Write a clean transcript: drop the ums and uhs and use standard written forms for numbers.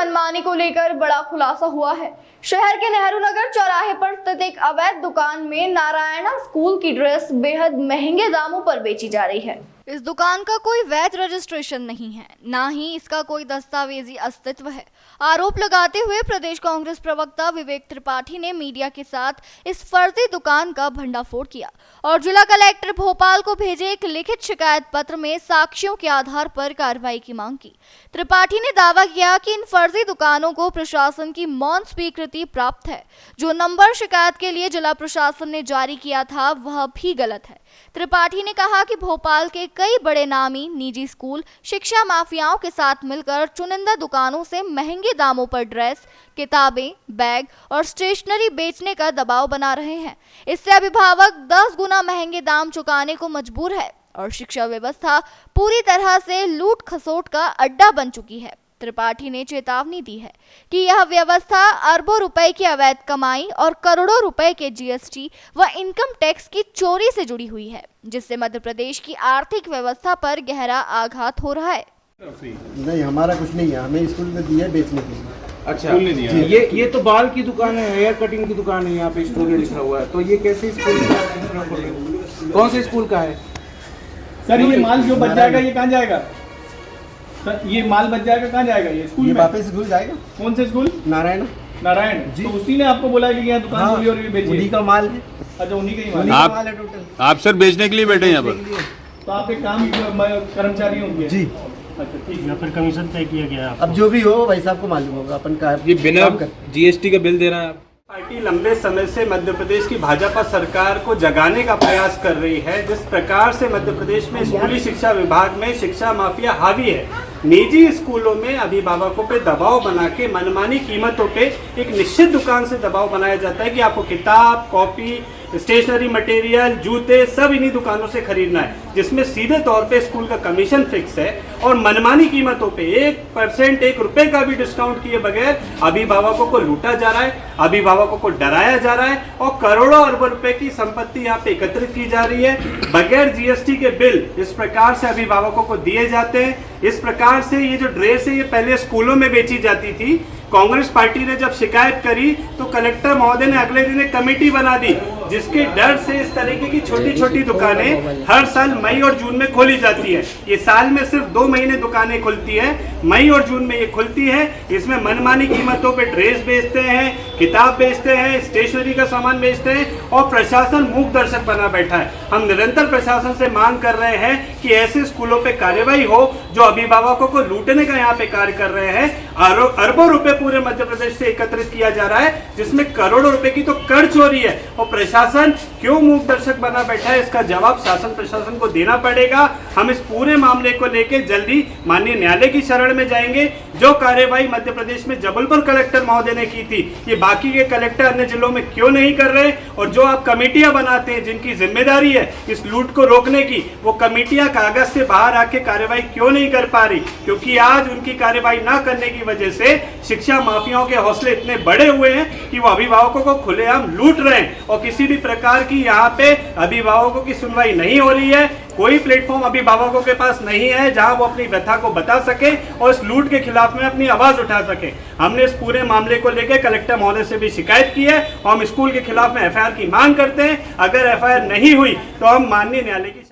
मनमानी को लेकर बड़ा खुलासा हुआ है। शहर के नेहरू नगर चौराहे पर स्थित एक अवैध दुकान में नारायणा स्कूल की ड्रेस बेहद महंगे दामों पर बेची जा रही है। इस दुकान का कोई वैध रजिस्ट्रेशन नहीं है, ना ही इसका कोई दस्तावेजी अस्तित्व है। आरोप लगाते हुए प्रदेश कांग्रेस प्रवक्ता विवेक त्रिपाठी ने मीडिया के साथ इस फर्जी दुकान का भंडाफोड़ किया और जिला कलेक्टर भोपाल को भेजे एक लिखित शिकायत पत्र में साक्ष्यों के आधार पर कार्रवाई की मांग की। त्रिपाठी ने दावा किया कि इन फर्जी दुकानों को प्रशासन की मौन स्वीकृति प्राप्त है। जो नंबर शिकायत के लिए जिला प्रशासन ने जारी किया था वह भी गलत है। त्रिपाठी ने कहा कि भोपाल के कई बड़े नामी निजी स्कूल शिक्षा माफियाओं के साथ मिलकर चुनिंदा दुकानों से महंगे दामों पर ड्रेस, किताबें, बैग और स्टेशनरी बेचने का दबाव बना रहे हैं। इससे अभिभावक 10 गुना महंगे दाम चुकाने को मजबूर है और शिक्षा व्यवस्था पूरी तरह से लूट खसोट का अड्डा बन चुकी है। त्रिपाठी ने चेतावनी दी है कि यह व्यवस्था अरबों रुपए की अवैध कमाई और करोड़ों रुपए के जीएसटी व इनकम टैक्स की चोरी से जुड़ी हुई है, जिससे मध्य प्रदेश की आर्थिक व्यवस्था पर गहरा आघात हो रहा है। नहीं, हमारा कुछ नहीं है, हमें स्कूल में दिया बेचने के लिए। अच्छा, ये तो बाल की दुकान है, हेयर कटिंग की दुकान है, यहाँ पे स्टूडियो लिखा हुआ है, तो ये कैसे स्कूल का, कौन से स्कूल का है सर? ये माल जो बच जाएगा ये कहाँ जाएगा सर? ये माल बच जाएगा कहाँ जाएगा? ये स्कूल में वापस स्कूल जाएगा। कौन से स्कूल? नारायण जी। तो उसी ने आपको बोला कि यहाँ दुकान खोली और ये बेचिए। उन्हीं का माल है। अच्छा, उन्हीं का ही माल है टोटल। आप सर बेचने के लिए बैठे हैं यहाँ पर? तो आप एक काम कर्मचारी होंगे जी। अच्छा, ठीक है। फिर कमीशन तय किया गया। अब जो भी हो भाई साहब को मालूम होगा। अपन का ये बिना जीएसटी का बिल दे रहा है। पार्टी लंबे समय से मध्य प्रदेश की भाजपा सरकार को जगाने का प्रयास कर रही है। जिस प्रकार से मध्य प्रदेश में स्कूली शिक्षा विभाग में शिक्षा माफिया हावी है, निजी स्कूलों में अभिभावकों पे दबाव बना के मनमानी कीमतों पे एक निश्चित दुकान से दबाव बनाया जाता है कि आपको किताब, कॉपी, स्टेशनरी मटेरियल, जूते सब इन्हीं दुकानों से खरीदना है, जिसमें सीधे तौर पे स्कूल का कमीशन फिक्स है और मनमानी कीमतों पे 1% 1 रुपए का भी डिस्काउंट किए बगैर अभिभावकों को लूटा जा रहा है, अभिभावकों को डराया जा रहा है और करोड़ों अरबों रुपए की संपत्ति यहाँ पे एकत्रित की जा रही है। बगैर जीएसटी के बिल इस प्रकार से अभिभावकों को दिए जाते हैं। इस प्रकार से ये जो ड्रेस है ये पहले स्कूलों में बेची जाती थी। कांग्रेस पार्टी ने जब शिकायत करी तो कलेक्टर महोदय ने अगले दिन एक कमेटी बना दी, जिसके डर से इस तरीके की छोटी छोटी दुकानें हर साल मई और जून में खोली जाती है। ये साल में सिर्फ 2 महीने दुकानें खुलती है, मई और जून में ये खुलती है। इसमें मनमानी कीमतों पे ड्रेस बेचते हैं, किताब बेचते हैं, स्टेशनरी का सामान बेचते हैं और प्रशासन मूक दर्शक बना बैठा है। हम निरंतर प्रशासन से मांग कर रहे हैं कि ऐसे स्कूलों पे कार्रवाई हो जो अभिभावकों को लूटने का यहाँ पे कार्य कर रहे हैं। अरबों रुपए पूरे मध्य प्रदेश से एकत्रित किया जा रहा है, जिसमें करोड़ों रुपए की तो कर चोरी है और प्रशासन क्यों मूक दर्शक बना बैठा है, इसका जवाब शासन प्रशासन को देना पड़ेगा। हम इस पूरे मामले को लेकर जल्दी माननीय न्यायालय की शरण में जाएंगे। जो कार्यवाही मध्य प्रदेश में जबलपुर कलेक्टर महोदय ने की थी, ये बाकी के कलेक्टर अन्य जिलों में क्यों नहीं कर रहे? और जो आप कमेटियां बनाते हैं जिनकी जिम्मेदारी है इस लूट को रोकने की, वो कमेटियां कागज से बाहर आके कार्यवाही क्यों नहीं कर पा रही? क्योंकि आज उनकी कार्यवाही ना करने की वजह से शिक्षा माफियाओं के हौसले इतने बड़े हुए हैं कि वो अभिभावकों को खुलेआम लूट रहे हैं और किसी भी प्रकार की यहाँ पे अभिभावकों की सुनवाई नहीं हो रही है। कोई प्लेटफॉर्म अभिभावकों के पास नहीं है जहां वो अपनी व्यथा को बता सके और इस लूट के खिलाफ में अपनी आवाज उठा सके। हमने इस पूरे मामले को लेकर कलेक्टर महोदय से भी शिकायत की है और हम स्कूल के खिलाफ में एफआईआर की मांग करते हैं। अगर एफआईआर नहीं हुई तो हम माननीय न्यायालय की